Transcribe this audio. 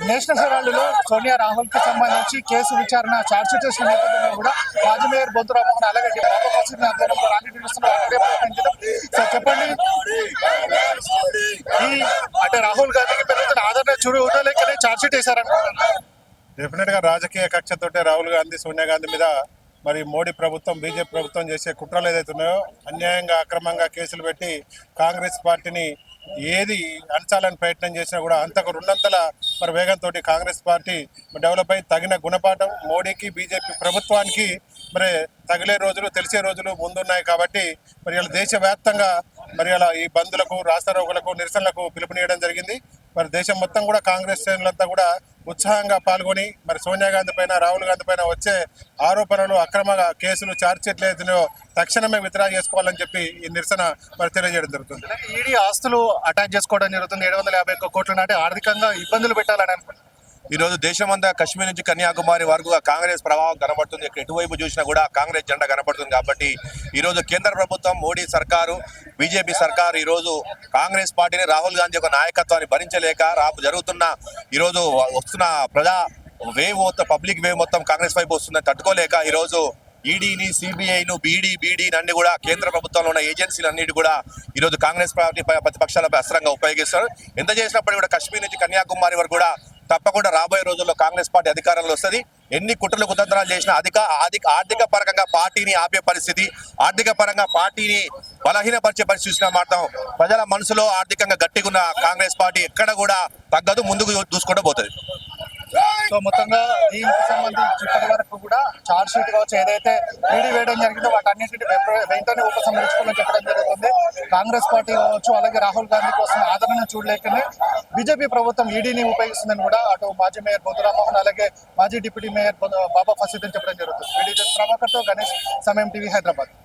National హెరాల్డ్లో Sonia Rahul కి సంబంధించి case విచారణ ఛార్జ్షీట్ చేసిన నేపథ్యంలో కూడా మాజీ మేయర్ బొంతురావు మోహన్ అలాగే బాబా ఫసీద్ ఆధ్వర్యంలో ర్యాలీ నిర్వహిస్తున్నారు. సార్ చెప్పండి, ఈ అంటే రాహుల్ గాంధీకి పెరుగుతున్న ఆదరణ చూడు ఉండలేకనే ఛార్జ్షీట్ వేశారనుకుంటున్నారు. డెఫినెట్ గా రాజకీయ కక్షతోటే రాహుల్ గాంధీ సోనియా గాంధీ మీద మరి మోడీ ప్రభుత్వం బీజేపీ ప్రభుత్వం చేసే కుట్రలు ఏదైతే ఉన్నాయో అన్యాయంగా అక్రమంగా కేసులు పెట్టి కాంగ్రెస్ పార్టీని ఏది అణచాలని ప్రయత్నం చేసినా కూడా అంతకు రెండంతల మరి వేగంతో కాంగ్రెస్ పార్టీ డెవలప్ అయి తగిన గుణపాఠం మోడీకి బీజేపీ ప్రభుత్వానికి మరి తగిలే రోజులు తెలిసే రోజులు ముందున్నాయి. కాబట్టి మరి ఇలా దేశవ్యాప్తంగా మరి అలా ఈ బంద్లకు రాస్తారోకులకు నిరసనలకు పిలుపునియడం జరిగింది. మరి దేశం మొత్తం కూడా కాంగ్రెస్ శ్రేణులంతా కూడా ఉత్సాహంగా పాల్గొని మరి సోనియా గాంధీ పైన రాహుల్ గాంధీ పైన వచ్చే ఆరోపణలు అక్రమ కేసులు ఛార్జ్షీట్లు ఏదైనా తక్షణమే విత్డ్రా చేసుకోవాలని చెప్పి ఈ నిరసన మరి తెలియజేయడం జరుగుతుంది. ఈడీ ఆస్తులు అటాచ్ చేసుకోవడం జరుగుతుంది. 751 కోట్ల నాటి ఆర్థికంగా ఇబ్బందులు పెట్టాలని అనుకుంటున్నారు. ఈరోజు దేశమంతా కశ్మీర్ నుంచి కన్యాకుమారి వరకు కాంగ్రెస్ ప్రభావం కనబడుతుంది. ఎటువైపు చూసినా కూడా కాంగ్రెస్ జెండా కనబడుతుంది. కాబట్టి ఈరోజు కేంద్ర ప్రభుత్వం మోడీ సర్కారు బీజేపీ సర్కారు ఈరోజు కాంగ్రెస్ పార్టీని రాహుల్ గాంధీ యొక్క నాయకత్వాన్ని భరించలేక జరుగుతున్న ఈరోజు వస్తున్న ప్రజా వేవ్ మొత్తం పబ్లిక్ వేవ్ మొత్తం కాంగ్రెస్ వైపు వస్తుందని తట్టుకోలేక ఈరోజు ఈడీని సిబిఐను బీడీని అన్ని కూడా కేంద్ర ప్రభుత్వంలో ఉన్న ఏజెన్సీలు అన్నిటి కూడా ఈరోజు కాంగ్రెస్ పార్టీ ప్రతిపక్షాలపై అస్త్రంగా ఉపయోగిస్తారు. ఎంత చేసినప్పటికీ కూడా కశ్మీర్ నుంచి కన్యాకుమారి వరకు కూడా తప్పకుండా రాబోయే రోజుల్లో కాంగ్రెస్ పార్టీ అధికారంలో వస్తుంది. ఎన్ని కుట్రలు కుతంత్రాలు చేసినా ఆర్థిక పరంగా పార్టీని ఆపే పరిస్థితి, ఆర్థిక పరంగా పార్టీని బలహీనపరిచే పరిస్థితి చూసినా మాత్రం ప్రజల మనసులో ఆర్థికంగా గట్టిగా ఉన్న కాంగ్రెస్ పార్టీ ఎక్కడ కూడా తగ్గదు, ముందుకు దూసుకుంటూ పోతుంది. సో మొత్తంగా దీనికి సంబంధించి ఇప్పటి వరకు కూడా ఛార్జ్షీట్ కావచ్చు ఏదైతే ఈడీ వేయడం జరిగిందో వాటన్నింటినీ వెంటనే ఉపసంహరించుకోవాలని చెప్పడం జరుగుతుంది. కాంగ్రెస్ పార్టీ కావచ్చు అలాగే రాహుల్ గాంధీ కోసం ఆదరణ చూడలేకనే బీజేపీ ప్రభుత్వం ఈడీని ఉపయోగిస్తుందని కూడా అటు మాజీ మేయర్ బొంతురావు మోహన్ అలాగే మాజీ డిప్యూటీ మేయర్ బాబా ఫసీద్ అని చెప్పడం జరుగుతుంది. ప్రభాకర్తో గణేష్, సమయం టీవీ, హైదరాబాద్.